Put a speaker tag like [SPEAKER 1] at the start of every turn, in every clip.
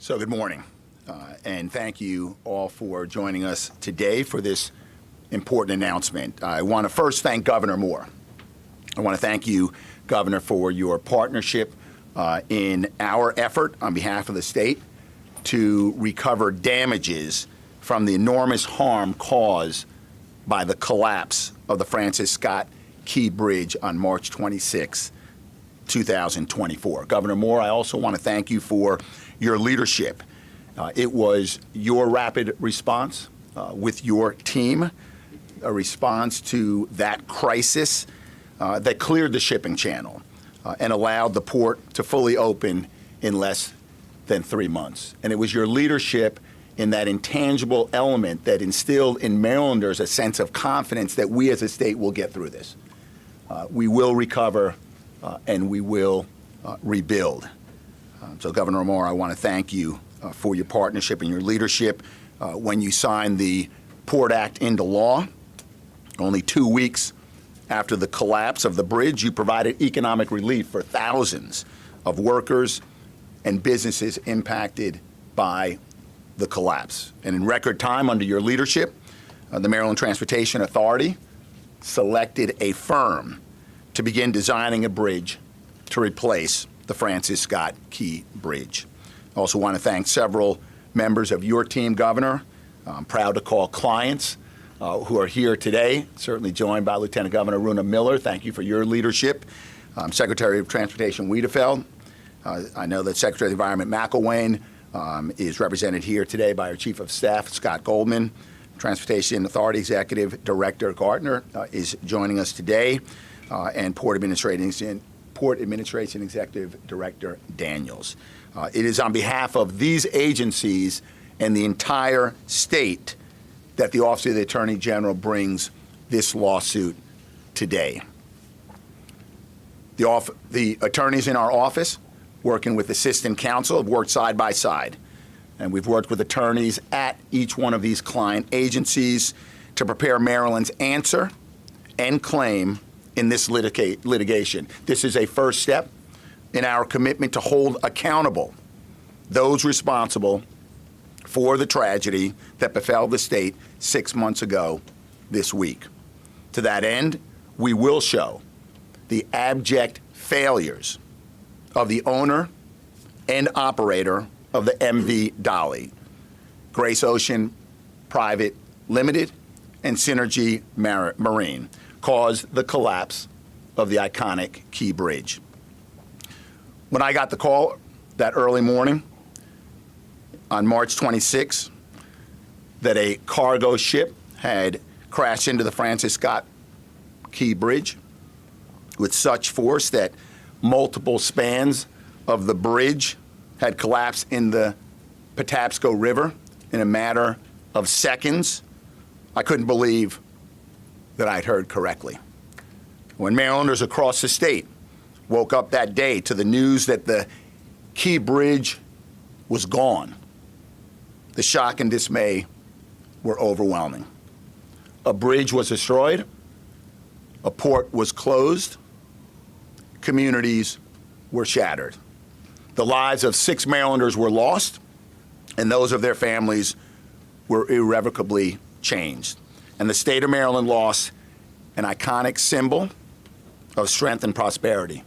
[SPEAKER 1] So good morning, and thank you all for joining us today for this important announcement. I want to first thank Governor Moore. I want to thank you, Governor, for your partnership in our effort on behalf of the state to recover damages from the enormous harm caused by the collapse of the Francis Scott Key Bridge on March 26, 2024. Governor Moore, I also want to thank you for your leadership. It was your rapid response with your team, a response to that crisis that cleared the shipping channel and allowed the port to fully open in less than 3 months. And it was your leadership in that intangible element that instilled in Marylanders a sense of confidence that we as a state will get through this. We will recover and we will rebuild. So Governor Moore, I want to thank you for your partnership and your leadership. When you signed the Port Act into law, only 2 weeks after the collapse of the bridge, you provided economic relief for thousands of workers and businesses impacted by the collapse. And in record time under your leadership, the Maryland Transportation Authority selected a firm to begin designing a bridge to replace the Francis Scott Key Bridge. I also want to thank several members of your team, Governor. I'm proud to call clients who are here today, certainly joined by Lieutenant Governor Runa Miller. Thank you for your leadership. Secretary of Transportation Wiedefeld. I know that Secretary of the Environment McElwain is represented here today by our Chief of Staff, Scott Goldman. Transportation Authority Executive Director Gardner is joining us today, and Port Administration Executive Director Daniels. It is on behalf of these agencies and the entire state that the Office of the Attorney General brings this lawsuit today. The attorneys in our office, working with assistant counsel, have worked side by side. And we've worked with attorneys at each one of these client agencies to prepare Maryland's answer and claim in this litigation. This is a first step in our commitment to hold accountable those responsible for the tragedy that befell the state 6 months ago this week. To that end, we will show the abject failures of the owner and operator of the MV Dolly, Grace Ocean Private Limited and Synergy Marine, caused the collapse of the iconic Key Bridge. When I got the call that early morning on March 26 that a cargo ship had crashed into the Francis Scott Key Bridge with such force that multiple spans of the bridge had collapsed in the Patapsco River in a matter of seconds, I couldn't believe that I'd heard correctly. When Marylanders across the state woke up that day to the news that the Key Bridge was gone, the shock and dismay were overwhelming. A bridge was destroyed, a port was closed, communities were shattered. The lives of 6 Marylanders were lost, and those of their families were irrevocably changed. And the state of Maryland lost an iconic symbol of strength and prosperity,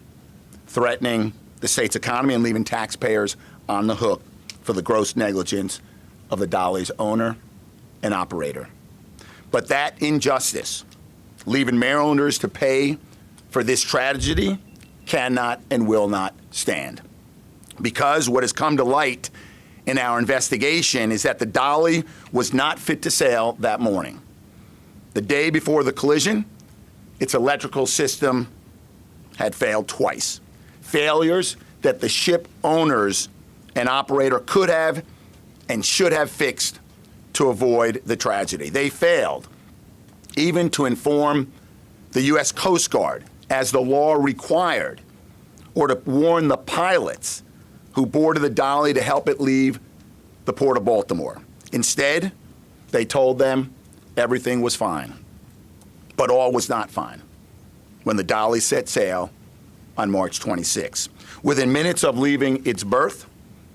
[SPEAKER 1] threatening the state's economy and leaving taxpayers on the hook for the gross negligence of the Dolly's owner and operator. But that injustice, leaving Marylanders to pay for this tragedy, cannot and will not stand. Because what has come to light in our investigation is that the Dolly was not fit to sail that morning. The day before the collision, its electrical system had failed twice. Failures that the ship owners and operator could have and should have fixed to avoid the tragedy. They failed even to inform the U.S. Coast Guard, as the law required, or to warn the pilots who boarded the Dolly to help it leave the Port of Baltimore. Instead, they told them everything was fine. But all was not fine when the Dolly set sail on March 26. Within minutes of leaving its berth,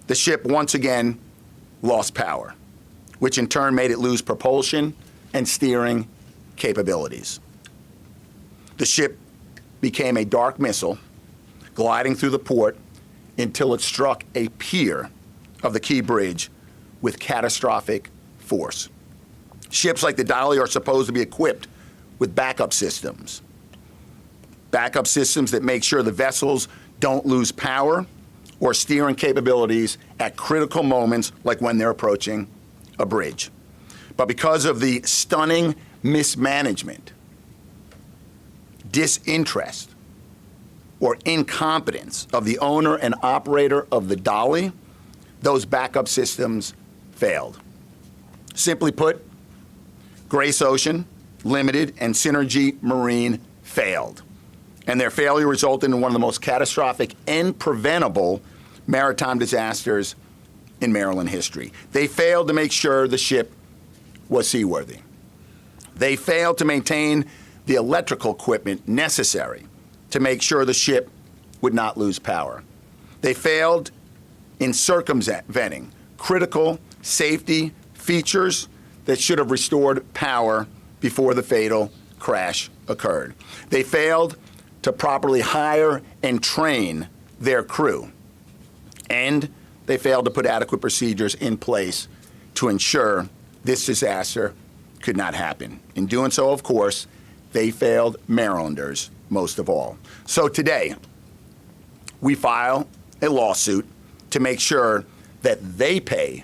[SPEAKER 1] the ship once again lost power, which in turn made it lose propulsion and steering capabilities. The ship became a dark missile gliding through the port until it struck a pier of the Key Bridge with catastrophic force. Ships like the Dolly are supposed to be equipped with backup systems that make sure the vessels don't lose power or steering capabilities at critical moments like when they're approaching a bridge. But because of the stunning mismanagement, disinterest, or incompetence of the owner and operator of the Dolly, those backup systems failed. Simply put, Grace Ocean Limited and Synergy Marine failed. And their failure resulted in one of the most catastrophic and preventable maritime disasters in Maryland history. They failed to make sure the ship was seaworthy. They failed to maintain the electrical equipment necessary to make sure the ship would not lose power. They failed in circumventing critical safety features that should have restored power before the fatal crash occurred. They failed to properly hire and train their crew. And they failed to put adequate procedures in place to ensure this disaster could not happen. In doing so, of course, they failed Marylanders most of all. So today, we file a lawsuit to make sure that they pay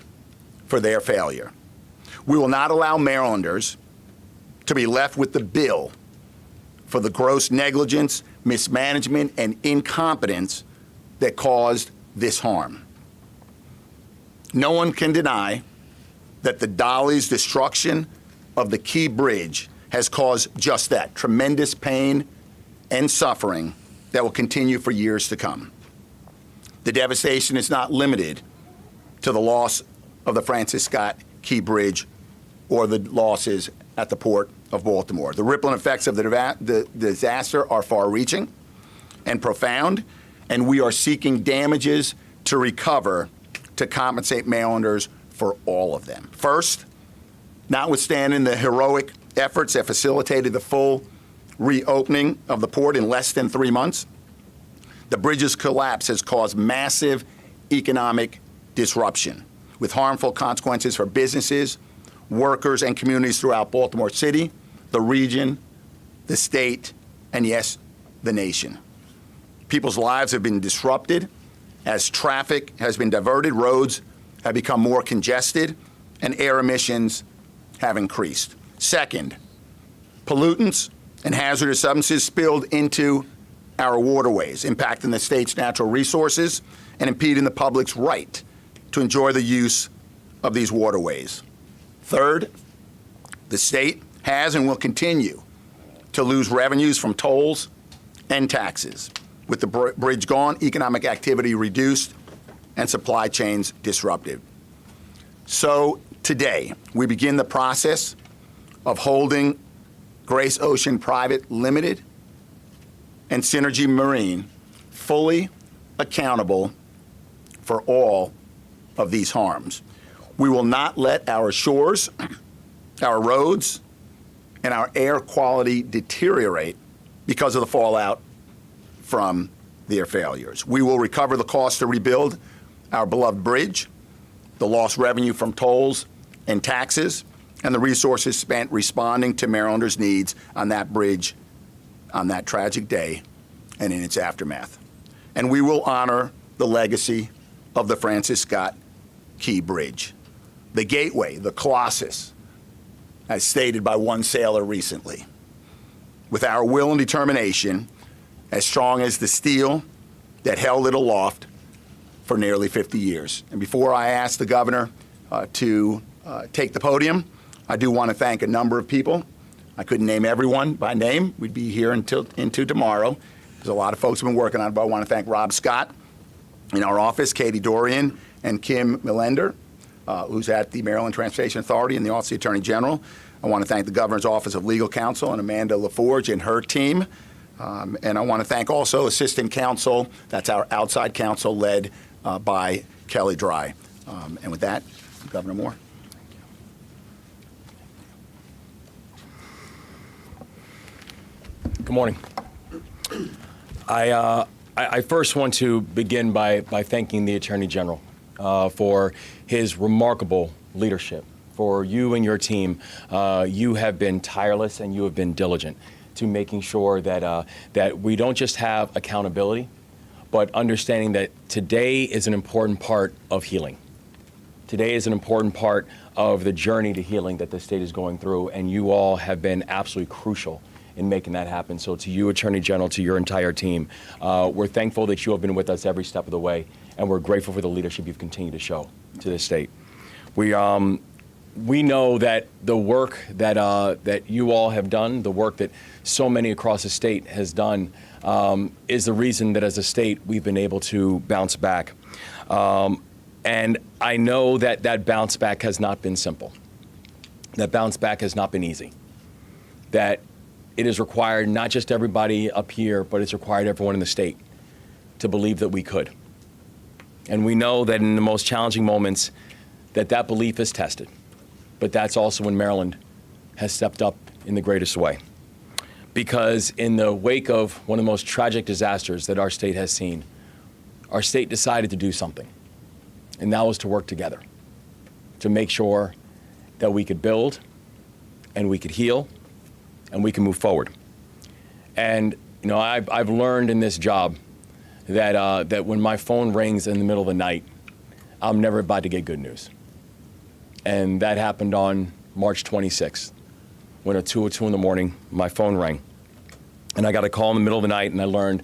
[SPEAKER 1] for their failure. We will not allow Marylanders to be left with the bill for the gross negligence, mismanagement, and incompetence that caused this harm. No one can deny that the Dolly's destruction of the Key Bridge has caused just that, tremendous pain and suffering that will continue for years to come. The devastation is not limited to the loss of the Francis Scott Key Bridge or the losses at the Port of Baltimore. The rippling effects of the disaster are far-reaching and profound, and we are seeking damages to recover to compensate Marylanders for all of them. First, notwithstanding the heroic efforts that facilitated the full reopening of the port in less than 3 months, the bridge's collapse has caused massive economic disruption with harmful consequences for businesses, workers, and communities throughout Baltimore City, the region, the state, and yes, the nation. People's lives have been disrupted as traffic has been diverted, roads have become more congested, and air emissions have increased. Second, pollutants and hazardous substances spilled into our waterways, impacting the state's natural resources and impeding the public's right to enjoy the use of these waterways. Third, the state has and will continue to lose revenues from tolls and taxes. With the bridge gone, economic activity reduced, and supply chains disrupted. So today, we begin the process of holding Grace Ocean Private Limited and Synergy Marine fully accountable for all of these harms. We will not let our shores, our roads, and our air quality deteriorate because of the fallout from their failures. We will recover the cost to rebuild our beloved bridge, the lost revenue from tolls and taxes, and the resources spent responding to Marylanders' needs on that bridge on that tragic day and in its aftermath. And we will honor the legacy of the Francis Scott Key Bridge, the gateway, the Colossus, as stated by one sailor recently. With our will and determination, as strong as the steel that held it aloft for nearly 50 years. And before I ask the governor to take the podium, I do want to thank a number of people. I couldn't name everyone by name. We'd be here into tomorrow. There's a lot of folks who have been working on it, but I want to thank Rob Scott in our office, Katie Dorian, and Kim Millender, who's at the Maryland Transportation Authority and the Office of the Attorney General. I want to thank the Governor's Office of Legal Counsel and Amanda LaForge and her team. And I want to thank also Assistant Counsel, that's our outside counsel led by Kelly dry. And with that, Governor Moore.
[SPEAKER 2] Good morning. I first want to begin by thanking the Attorney General for his remarkable leadership. For you and your team, you have been tireless and you have been diligent to making sure that we don't just have accountability, but understanding that today is an important part of healing. Today is an important part of the journey to healing that the state is going through, and you all have been absolutely crucial in making that happen. So to you, Attorney General, to your entire team, we're thankful that you have been with us every step of the way, and we're grateful for the leadership you've continued to show to this state. We know that the work that you all have done, the work that so many across the state has done, is the reason that as a state we've been able to bounce back. And I know that bounce back has not been simple. That bounce back has not been easy. That it has required not just everybody up here, but it's required everyone in the state to believe that we could. And we know that in the most challenging moments that belief is tested. But that's also when Maryland has stepped up in the greatest way. Because in the wake of one of the most tragic disasters that our state has seen, our state decided to do something. And that was to work together to make sure that we could build and we could heal and we can move forward. And you know, I've learned in this job that when my phone rings in the middle of the night, I'm never about to get good news. And that happened on March 26th, when at 2:02 in the morning, my phone rang. And I got a call in the middle of the night, and I learned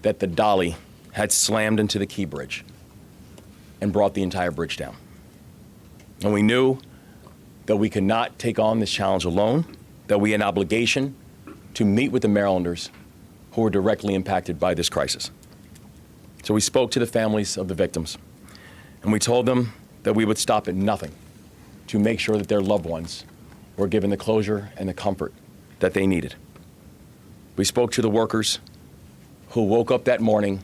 [SPEAKER 2] that the dolly had slammed into the Key Bridge and brought the entire bridge down. And we knew that we could not take on this challenge alone, that we had an obligation to meet with the Marylanders who were directly impacted by this crisis. So we spoke to the families of the victims, and we told them that we would stop at nothing to make sure that their loved ones were given the closure and the comfort that they needed. We spoke to the workers who woke up that morning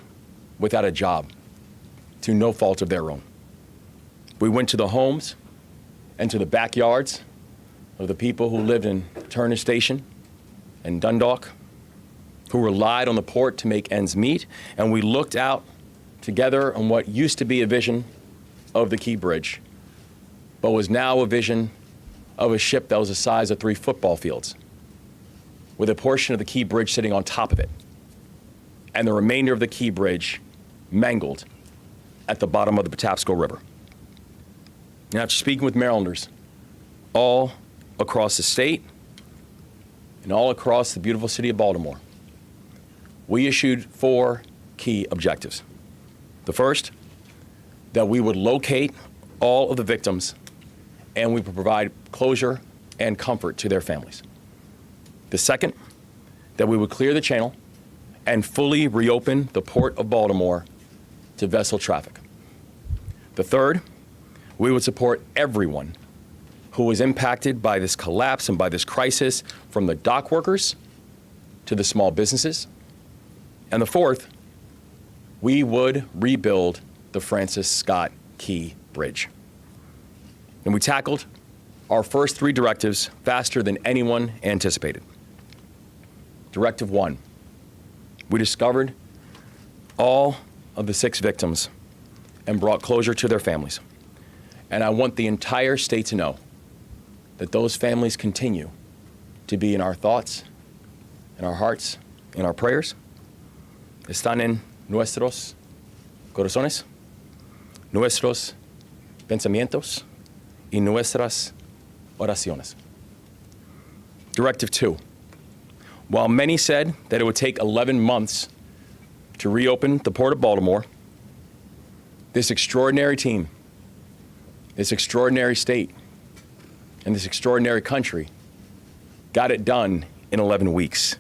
[SPEAKER 2] without a job, to no fault of their own. We went to the homes and to the backyards of the people who lived in Turner Station and Dundalk, who relied on the port to make ends meet, and we looked out together on what used to be a vision of the Key Bridge, but was now a vision of a ship that was the size of 3 football fields, with a portion of the Key Bridge sitting on top of it, and the remainder of the Key Bridge mangled at the bottom of the Patapsco River. And after speaking with Marylanders all across the state and all across the beautiful city of Baltimore, we issued 4 key objectives. The first, that we would locate all of the victims and we would provide closure and comfort to their families. The second, that we would clear the channel and fully reopen the Port of Baltimore to vessel traffic. The third, we would support everyone who was impacted by this collapse and by this crisis, from the dock workers to the small businesses. And the fourth, we would rebuild the Francis Scott Key Bridge. And we tackled our first 3 directives faster than anyone anticipated. Directive 1, we discovered all of the 6 victims and brought closure to their families. And I want the entire state to know that those families continue to be in our thoughts, in our hearts, in our prayers. Están en nuestros corazones, nuestros pensamientos, y nuestras oraciones. Directive 2. While many said that it would take 11 months to reopen the Port of Baltimore, this extraordinary team, this extraordinary state, and this extraordinary country got it done in 11 weeks.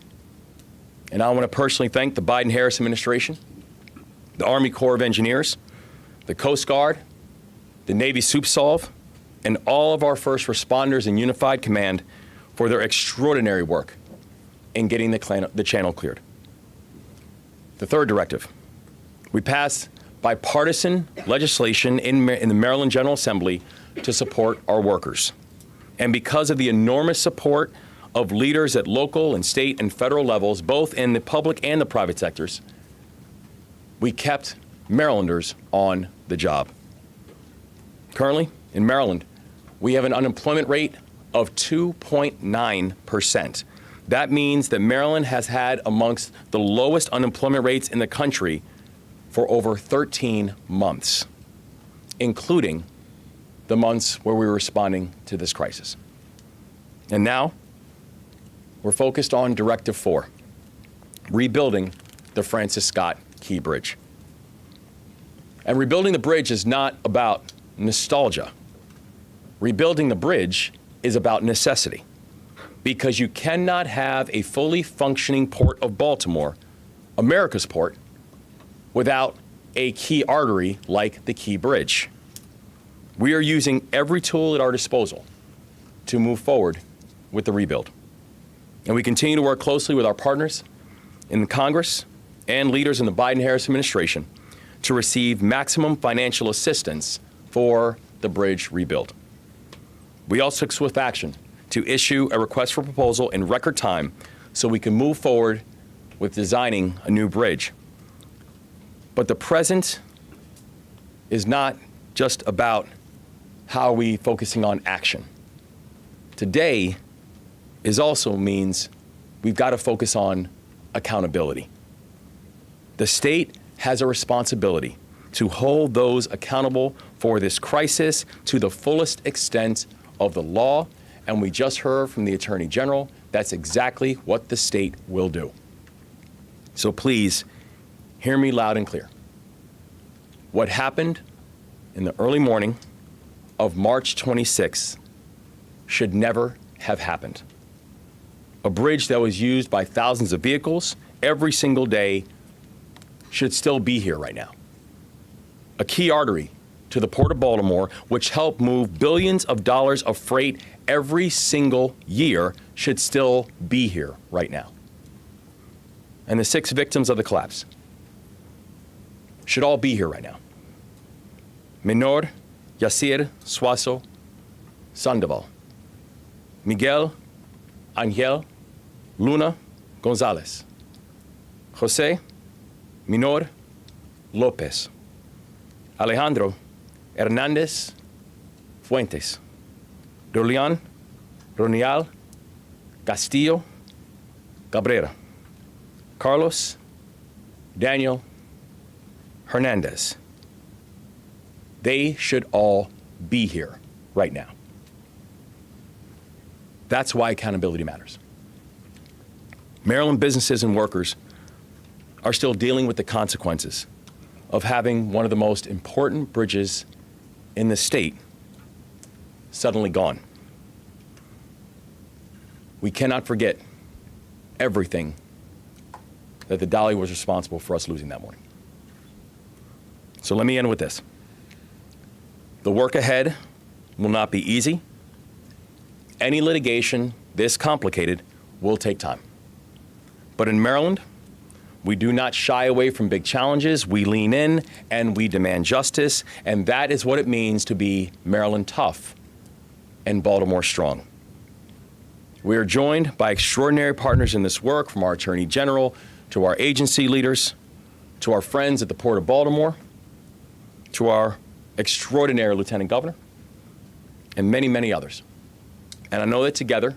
[SPEAKER 2] And I want to personally thank the Biden-Harris administration, the Army Corps of Engineers, the Coast Guard, the Navy Soup Solve, and all of our first responders in Unified Command for their extraordinary work in getting the channel cleared. The third directive, we passed bipartisan legislation in the Maryland General Assembly to support our workers. And because of the enormous support of leaders at local and state and federal levels, both in the public and the private sectors, we kept Marylanders on the job. Currently, in Maryland, we have an unemployment rate of 2.9%. That means that Maryland has had amongst the lowest unemployment rates in the country for over 13 months, including the months where we were responding to this crisis. And now, we're focused on Directive 4, rebuilding the Francis Scott Key Bridge. And rebuilding the bridge is not about nostalgia. Rebuilding the bridge is about necessity, because you cannot have a fully functioning Port of Baltimore, America's port, without a key artery like the Key Bridge. We are using every tool at our disposal to move forward with the rebuild. And we continue to work closely with our partners in the Congress and leaders in the Biden-Harris administration to receive maximum financial assistance for the bridge rebuild. We also took swift action to issue a request for proposal in record time so we can move forward with designing a new bridge. But the present is not just about how are we focusing on action. Today is also means we've got to focus on accountability. The state has a responsibility to hold those accountable for this crisis to the fullest extent of the law, and we just heard from the Attorney General that's exactly what the state will do. So please, hear me loud and clear. What happened in the early morning of March 26th should never have happened. A bridge that was used by thousands of vehicles every single day should still be here right now. A key artery to the Port of Baltimore, which helped move billions of dollars of freight every single year, should still be here right now. And the 6 victims of the collapse should all be here right now. Menor Yacir Suazo Sandoval, Miguel Angel Luna Gonzalez, Jose Minor Lopez, Alejandro Hernandez Fuentes, Dolian Ronial Castillo Cabrera, Carlos Daniel Hernandez. They should all be here right now. That's why accountability matters. Maryland businesses and workers are still dealing with the consequences of having one of the most important bridges in the state suddenly gone. We cannot forget everything that the Dolly was responsible for us losing that morning. So let me end with this. The work ahead will not be easy. Any litigation this complicated will take time. But in Maryland, we do not shy away from big challenges. We lean in and we demand justice. And that is what it means to be Maryland tough and Baltimore strong. We are joined by extraordinary partners in this work, from our Attorney General to our agency leaders, to our friends at the Port of Baltimore, to our extraordinary Lieutenant Governor, and many, many others. And I know that together,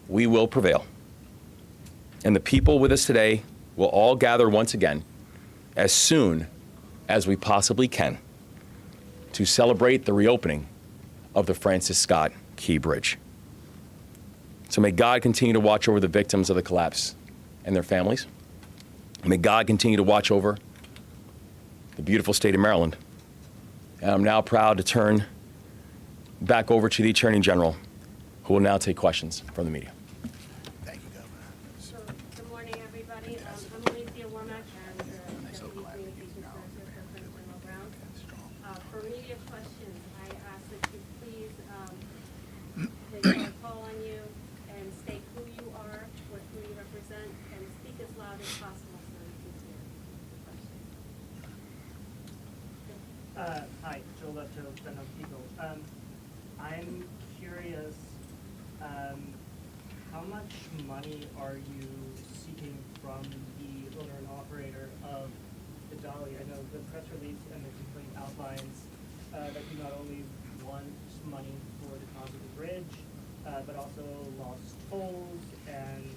[SPEAKER 2] we will prevail. And the people with us today will all gather once again as soon as we possibly can to celebrate the reopening of the Francis Scott Key Bridge. So may God continue to watch over the victims of the collapse and their families. May God continue to watch over the beautiful state of Maryland. And I'm now proud to turn back over to the Attorney General, who will now take questions from the media.
[SPEAKER 1] Thank you, Governor.
[SPEAKER 3] So, good morning, everybody. I'm Alicia Womack, and Deputy Communications Director for Attorney General Brown. For media questions, I ask that you please that I call on you and state who you are, who you represent, and speak as loud as possible so we can hear the question.
[SPEAKER 4] Hi, Joe Lefto, Ben Eagle. I'm curious, how much money are you seeking from the owner and operator of the Dolly? I know the press release and the complaint outlines that you not only want money for the cost of the bridge, but also lost tolls and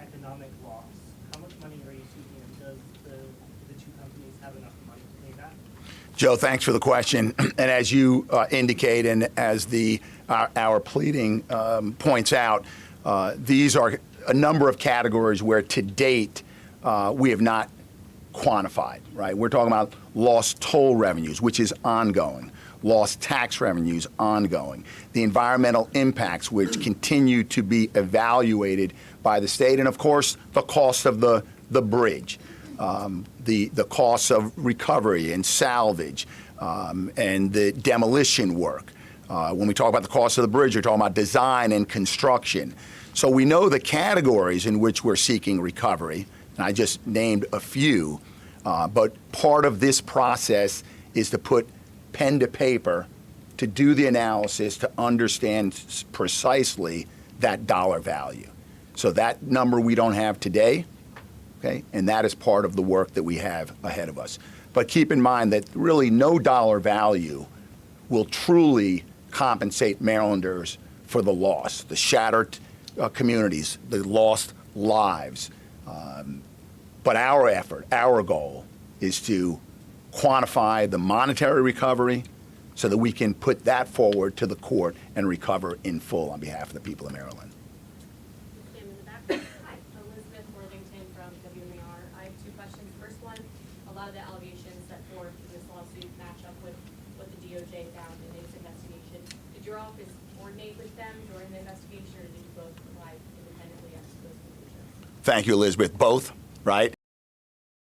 [SPEAKER 4] economic loss. How much money are you seeking, and does the two companies have enough money to pay back?
[SPEAKER 1] Joe, thanks for the question. And as you indicate, and as our pleading points out, these are a number of categories where to date we have not quantified, right? We're talking about lost toll revenues, which is ongoing, lost tax revenues, ongoing, the environmental impacts, which continue to be evaluated by the state, and of course, the cost of the bridge. The costs of recovery and salvage and the demolition work. When we talk about the cost of the bridge, you're talking about design and construction. So we know the categories in which we're seeking recovery, and I just named a few, but part of this process is to put pen to paper to do the analysis to understand precisely that dollar value. So that number we don't have today. Okay? And that is part of the work that we have ahead of us. But keep in mind that really no dollar value will truly compensate Marylanders for the loss, the shattered communities, the lost lives. But our effort, our goal, is to quantify the monetary recovery so that we can put that forward to the court and recover in full on behalf of the people of Maryland.
[SPEAKER 3] Stand in the back. Hi, Elizabeth Worthington from WMAR. I have two questions. First one, a lot of the allegations set forth in this lawsuit match up with what the DOJ found in its investigation. Did your office coordinate with them during the investigation, or did you both provide independently as to those conclusions?
[SPEAKER 1] Thank you, Elizabeth. Both, right?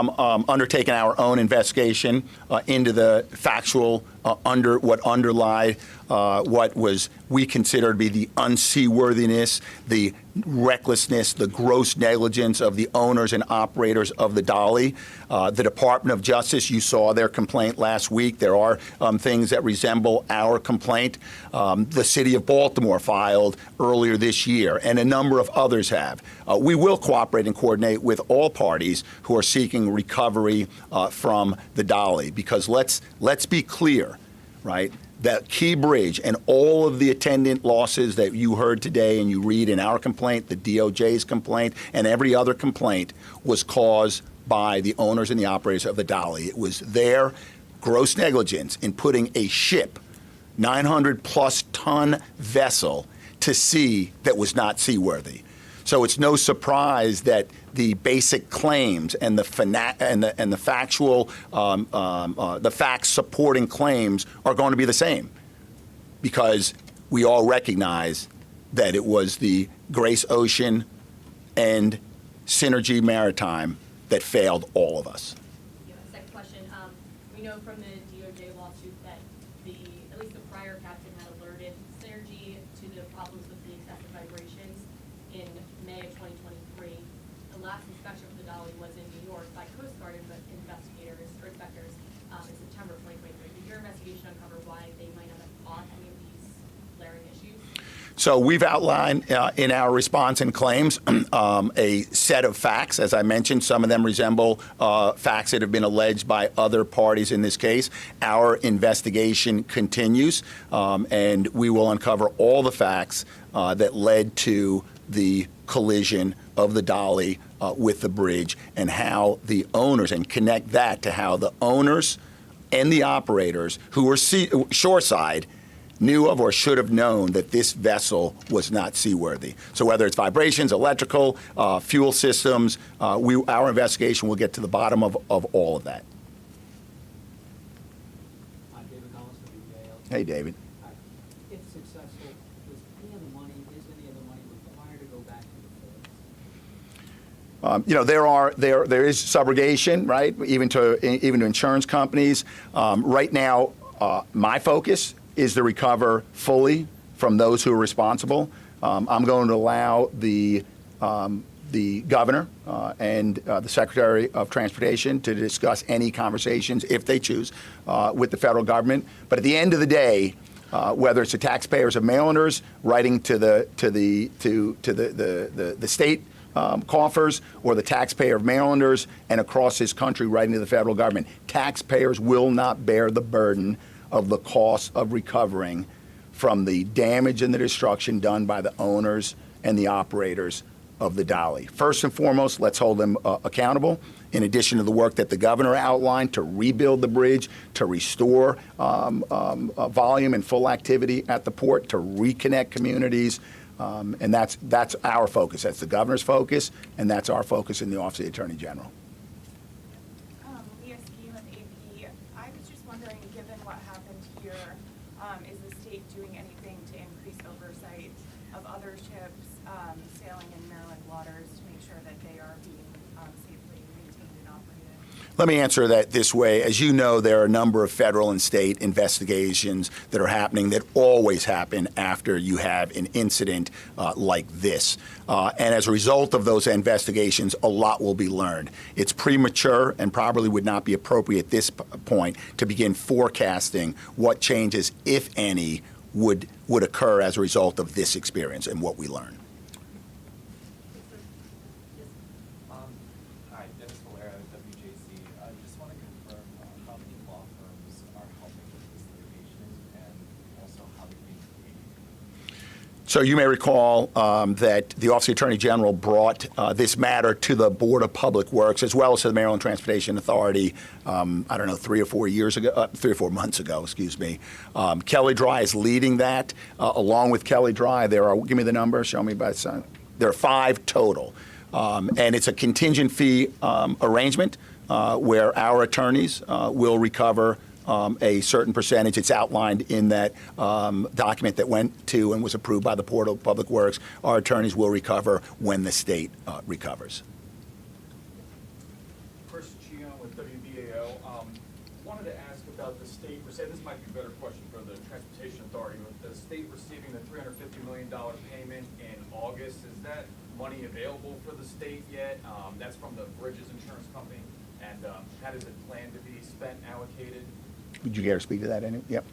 [SPEAKER 1] Undertaking our own investigation into the factual what underlie what was we consider to be the unseaworthiness, the recklessness, the gross negligence of the owners and operators of the Dolly. The Department of Justice, you saw their complaint last week. There are things that resemble our complaint. The City of Baltimore filed earlier this year, and a number of others have. We will cooperate and coordinate with all parties who are seeking recovery from the Dolly, because let's be clear, right? That Key Bridge and all of the attendant losses that you heard today and you read in our complaint, the DOJ's complaint, and every other complaint was caused by the owners and the operators of the Dolly. It was their gross negligence in putting a ship, 900-plus ton vessel, to sea that was not seaworthy. So it's no surprise that the basic claims and the factual, the facts supporting claims are going to be the same, because we all recognize that it was the Grace Ocean and Synergy Maritime that failed all of us.
[SPEAKER 3] Second question. We know from the DOJ lawsuit that at least the prior captain had alerted Synergy to the problems with the excessive vibrations in May of 2023. The last inspection for the Dolly was in New York by Coast Guard investigators or inspectors in September of 2023. Did your investigation uncover why they might not have caught any of these glaring issues?
[SPEAKER 1] So we've outlined in our response and claims a set of facts. As I mentioned, some of them resemble facts that have been alleged by other parties in this case. Our investigation continues, and we will uncover all the facts that led to the collision of the Dolly with the bridge, and how the owners, and connect that to how the owners and the operators who were shoreside knew of or should have known that this vessel was not seaworthy. So whether it's vibrations, electrical, fuel systems, our investigation will get to the bottom of all of that.
[SPEAKER 5] I'm David Collins from UPAL.
[SPEAKER 1] Hey, David.
[SPEAKER 5] If successful, is any of the money required to go back to the feds?
[SPEAKER 1] There is subrogation, right? Even to insurance companies. Right now, my focus is to recover fully from those who are responsible. I'm going to allow the the governor and the Secretary of Transportation to discuss any conversations, if they choose, with the federal government. But at the end of the day, whether it's the taxpayers of Marylanders writing to the state coffers, or the taxpayer of Marylanders and across this country writing to the federal government, taxpayers will not bear the burden of the cost of recovering from the damage and the destruction done by the owners and the operators of the Dolly. First and foremost, let's hold them accountable. In addition to the work that the governor outlined to rebuild the bridge, to restore volume and full activity at the port, to reconnect communities, and that's our focus. That's the governor's focus, and that's our focus in the Office of the Attorney General.
[SPEAKER 6] Leah Ski with AP. I was just wondering, given what happened here, is the state doing anything to increase oversight of other ships sailing in Maryland waters to make sure that they are being safely maintained and operated?
[SPEAKER 1] Let me answer that this way. As you know, there are a number of federal and state investigations that are happening that always happen after you have an incident like this. And as a result of those investigations, a lot will be learned. It's premature and probably would not be appropriate at this point to begin forecasting what changes, if any, would occur as a result of this experience and what we learn.
[SPEAKER 7] Hi, Dennis Valera, WJC. I just want to confirm how many law firms are helping with this litigation and also how they're being paid.
[SPEAKER 1] So you may recall that the Office of the Attorney General brought this matter to the Board of Public Works as well as to the Maryland Transportation Authority, 3 or 4 months ago, excuse me. Kelly Dry is leading that. Along with Kelly Dry, there are, give me the number, show me by the sign. There are 5 total. And it's a contingent fee arrangement where our attorneys will recover a certain percentage. It's outlined in that document that went to and was approved by the Board of Public Works. Our attorneys will recover when the state recovers.
[SPEAKER 8] Chris Gian with WBAO. Wanted to ask about the state. This might be a better question for the Transportation Authority. With the state receiving the $350 million payment in August, is that money available for the state yet? That's from the Bridges Insurance Company. And how does it plan to be spent, allocated?
[SPEAKER 1] Would you care to speak to that, Andy? Yep.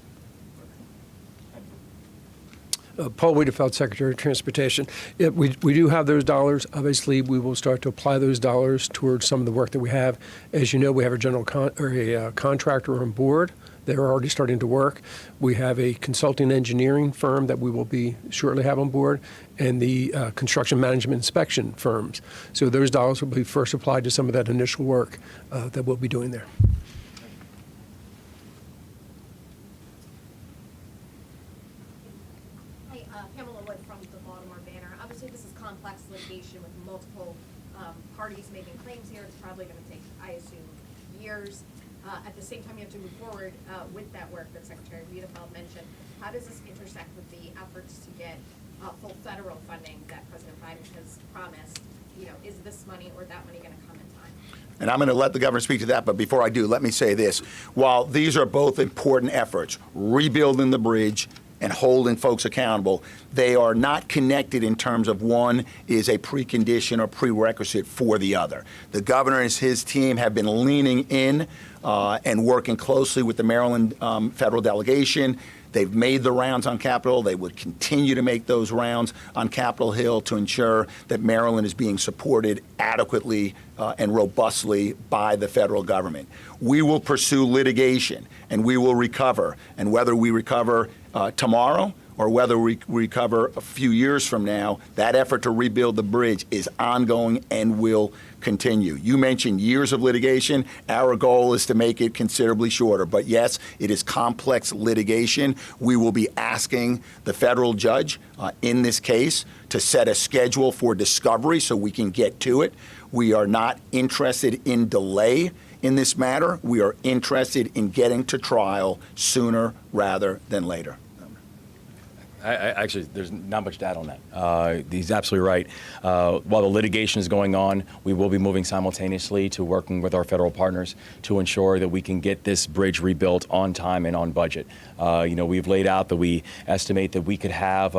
[SPEAKER 9] Paul Wiedefeld, Secretary of Transportation. Yeah, we do have those dollars. Obviously, we will start to apply those dollars towards some of the work that we have. As you know, we have a contractor on board. They're already starting to work. We have a consulting engineering firm that we will be shortly have on board, and the construction management inspection firms. So those dollars will be first applied to some of that initial work that we'll be doing there.
[SPEAKER 10] Pamela Wood from the Baltimore Banner. Obviously, this is complex litigation with multiple parties making claims here. It's probably going to take, I assume, years. At the same time, you have to move forward with that work that Secretary Wiedefeld mentioned. How does this intersect with the efforts to get full federal funding that President Biden has promised? You know, is this money or that money going to come in time?
[SPEAKER 1] And I'm going to let the governor speak to that, but before I do, let me say this. While these are both important efforts, rebuilding the bridge and holding folks accountable, they are not connected in terms of one is a precondition or prerequisite for the other. The governor and his team have been leaning in and working closely with the Maryland federal delegation. They've made the rounds on Capitol. They would continue to make those rounds on Capitol Hill to ensure that Maryland is being supported adequately and robustly by the federal government. We will pursue litigation, and we will recover. And whether we recover tomorrow or whether we recover a few years from now, that effort to rebuild the bridge is ongoing and will continue. You mentioned years of litigation. Our goal is to make it considerably shorter. But yes, it is complex litigation. We will be asking the federal judge in this case to set a schedule for discovery so we can get to it. We are not interested in delay in this matter. We are interested in getting to trial sooner rather than later.
[SPEAKER 2] Actually, there's not much to add on that. He's absolutely right. While the litigation is going on, we will be moving simultaneously to working with our federal partners to ensure that we can get this bridge rebuilt on time and on budget. We've laid out that we estimate that we could have,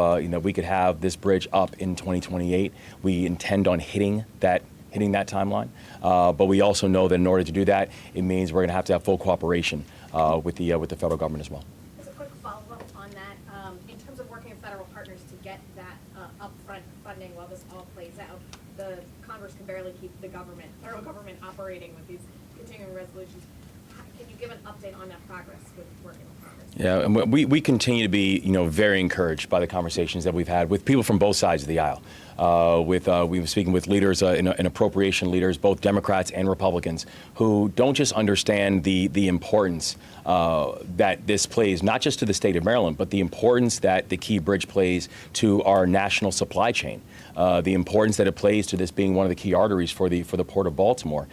[SPEAKER 2] this bridge up in 2028. We intend on hitting that timeline, but we also know that in order to do that, it means we're going to have full cooperation with the federal government as well.
[SPEAKER 10] As a quick follow-up on that, in terms of working with federal partners to get that upfront funding while this all plays out, the Congress can barely keep the federal government operating with these continuing resolutions. Can you give an update on that progress with working with Congress?
[SPEAKER 2] Yeah, and we continue to be, very encouraged by the conversations that we've had with people from both sides of the aisle. We were speaking with leaders and appropriation leaders, both Democrats and Republicans, who don't just understand the importance that this plays, not just to the state of Maryland, but the importance that the Key Bridge plays to our national supply chain. The importance that it plays to this being one of the key arteries for the Port of Baltimore.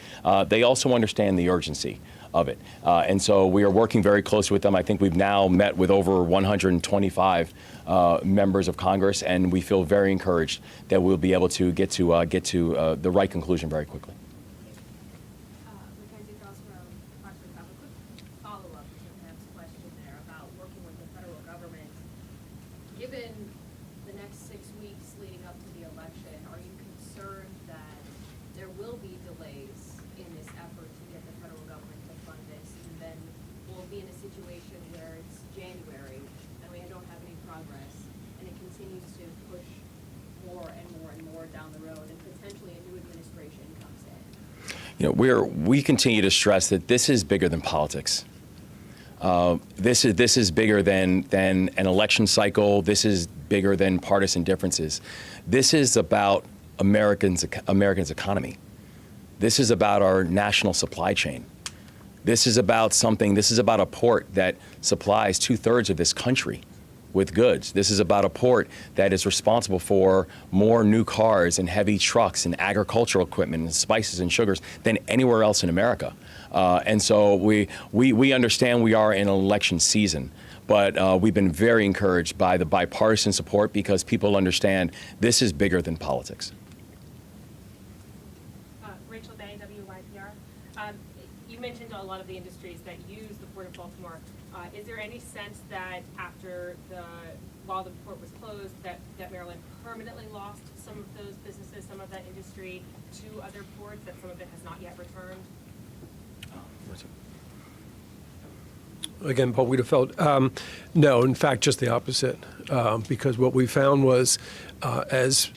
[SPEAKER 2] They also understand the urgency of it. And so we are working very closely with them. I think we've now met with over 125 members of Congress, and we feel very encouraged that we'll be able to get to the right conclusion very quickly.
[SPEAKER 3] Mackenzie Cross from Oxford. I have a quick follow-up to Pam's question there about working with the federal government. Given the next 6 weeks leading up to the election, are you concerned that there will be delays in this effort to get the federal government to fund this, and then we'll be in a situation where it's January and we don't have any progress, and it continues to push more and more and more down the road, and potentially a new administration comes in?
[SPEAKER 2] We continue to stress that this is bigger than politics. This is bigger than an election cycle. This is bigger than partisan differences. This is about Americans' economy. This is about our national supply chain. This is about a port that supplies 2/3 of this country with goods. This is about a port that is responsible for more new cars and heavy trucks and agricultural equipment and spices and sugars than anywhere else in America. And so we understand we are in an election season, but we've been very encouraged by the bipartisan support because people understand this is bigger than politics.
[SPEAKER 3] Rachel Bay, WYPR. You mentioned a lot of the industries that use the Port of Baltimore. Is there any sense that while the port was closed, that Maryland permanently lost some of those businesses, some of that industry to other ports, that some of it has not yet returned?
[SPEAKER 9] Again, Paul Wiedefeld. No, in fact, just the opposite. Because what we found was as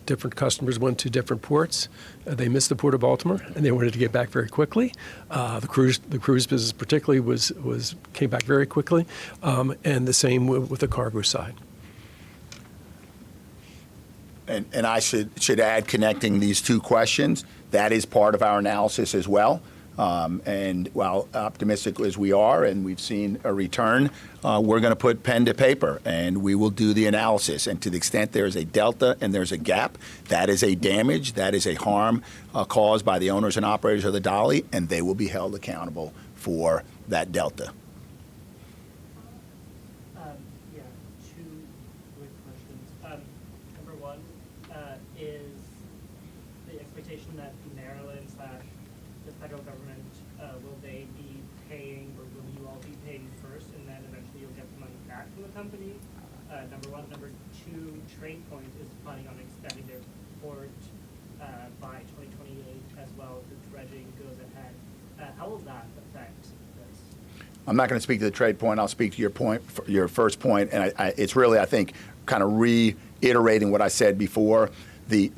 [SPEAKER 9] different customers went to different ports, they missed the Port of Baltimore and they wanted to get back very quickly. The cruise business particularly came back very quickly, and the same with the cargo side.
[SPEAKER 1] And I should add, connecting these two questions, that is part of our analysis as well. And while optimistic as we are, and we've seen a return, we're going to put pen to paper, and we will do the analysis. And to the extent there is a delta and there's a gap, that is a damage, that is a harm caused by the owners and operators of the Dolly, and they will be held accountable for that delta.
[SPEAKER 4] Yeah, two quick questions. Number one, is the expectation that Maryland / the federal government, will they be paying, or will you all be paying first, and then eventually you'll get the money back from the company? Number one. Number two, Trade Point is planning on expanding their port by 2028 as well. The dredging goes ahead. How will that affect this?
[SPEAKER 1] I'm not going to speak to the Trade Point. I'll speak to your first point, and it's really, I think, kind of reiterating what I said before. The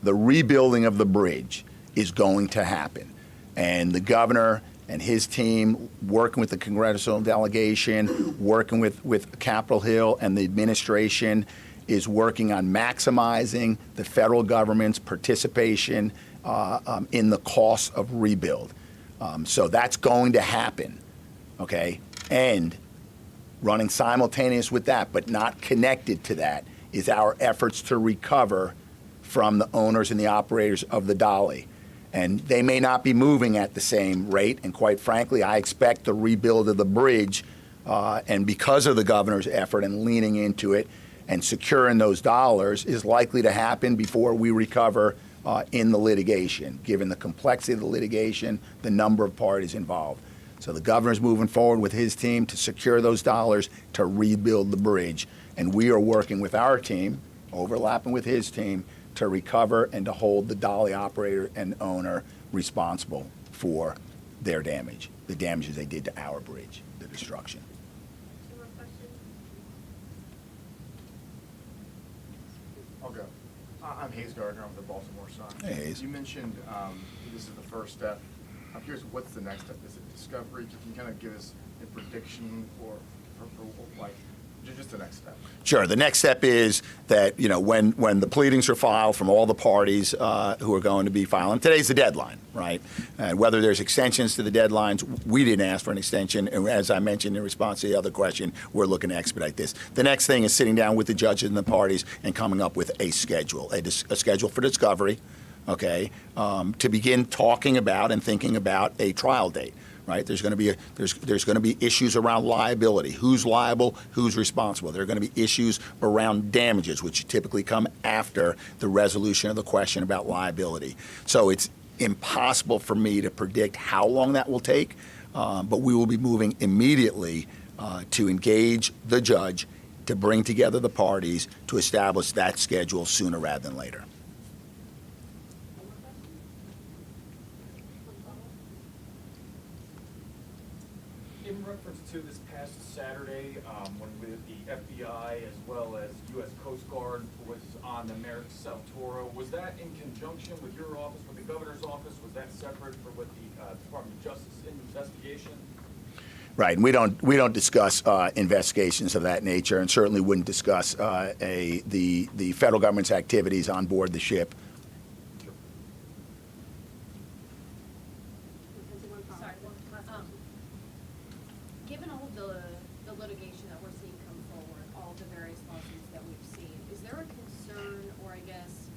[SPEAKER 1] rebuilding of the bridge is going to happen. And the governor and his team, working with the congressional delegation, working with Capitol Hill and the administration, is working on maximizing the federal government's participation in the cost of rebuild. So that's going to happen, okay? And running simultaneous with that, but not connected to that, is our efforts to recover from the owners and the operators of the Dolly. And they may not be moving at the same rate, and quite frankly, I expect the rebuild of the bridge and because of the governor's effort and leaning into it and securing those dollars, is likely to happen before we recover in the litigation, given the complexity of the litigation, the number of parties involved. So the governor's moving forward with his team to secure those dollars to rebuild the bridge. And we are working with our team, overlapping with his team, to recover and to hold the dolly operator and owner responsible for their damage, the damages they did to our bridge, the destruction.
[SPEAKER 3] Any more questions?
[SPEAKER 11] I'll go. I'm Hayes Gardner. I'm with the Baltimore Sun.
[SPEAKER 1] Hey, Hayes.
[SPEAKER 11] You mentioned this is the first step. I'm curious, what's the next step? Is it discovery? Can you kind of give us a prediction for like just the next step?
[SPEAKER 1] Sure. The next step is that, when the pleadings are filed from all the parties who are going to be filing, today's the deadline, right? And whether there's extensions to the deadlines, we didn't ask for an extension. And as I mentioned in response to the other question, we're looking to expedite this. The next thing is sitting down with the judges and the parties and coming up with a schedule, a schedule for discovery, okay, to begin talking about and thinking about a trial date. Right? There's going to be issues around liability. Who's liable? Who's responsible? There are going to be issues around damages, which typically come after the resolution of the question about liability. So it's impossible for me to predict how long that will take, but we will be moving immediately to engage the judge to bring together the parties to establish that schedule sooner rather than later.
[SPEAKER 8] In reference to this past Saturday, when the FBI as well as U.S. Coast Guard was on the Merrick South Toro, was that in conjunction with your office, with the governor's office? Was that separate for with the Department of Justice investigation?
[SPEAKER 1] Right, and we don't discuss investigations of that nature, and certainly wouldn't discuss the federal government's activities on board the ship.
[SPEAKER 10] Sorry, given all of the litigation that we're seeing come forward, all of the various lawsuits that we've seen, is there a concern, or I guess,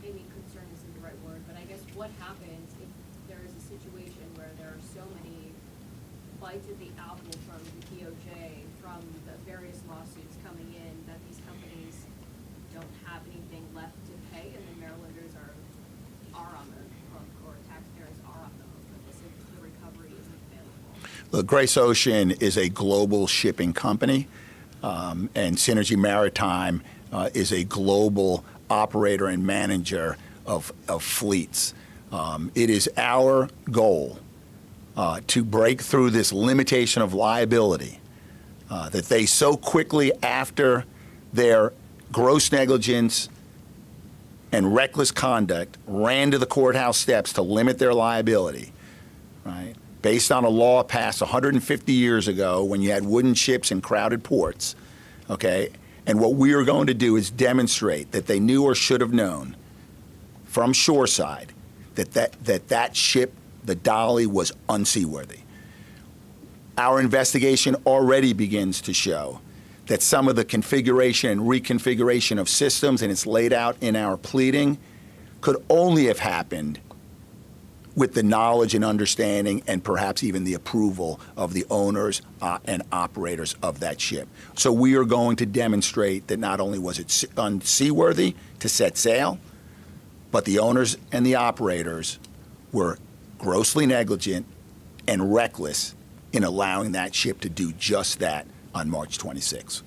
[SPEAKER 10] maybe concern isn't the right word, but I guess what happens if there is a situation where there are so many bites at the apple from the DOJ, from the various lawsuits coming in, that these companies don't have anything left to pay, and then Marylanders are on the hook, or taxpayers are on the hook for this if the recovery isn't available?
[SPEAKER 1] Look, Grace Ocean is a global shipping company, and Synergy Maritime is a global operator and manager of fleets. It is our goal to break through this limitation of liability that they so quickly, after their gross negligence and reckless conduct, ran to the courthouse steps to limit their liability, right? Based on a law passed 150 years ago when you had wooden ships in crowded ports, okay? And what we are going to do is demonstrate that they knew or should have known from shoreside that ship, the Dolly, was unseaworthy. Our investigation already begins to show that some of the configuration and reconfiguration of systems, and it's laid out in our pleading, could only have happened with the knowledge and understanding and perhaps even the approval of the owners and operators of that ship. So we are going to demonstrate that not only was it unseaworthy to set sail, but the owners and the operators were grossly negligent and reckless in allowing that ship to do just that on March 26.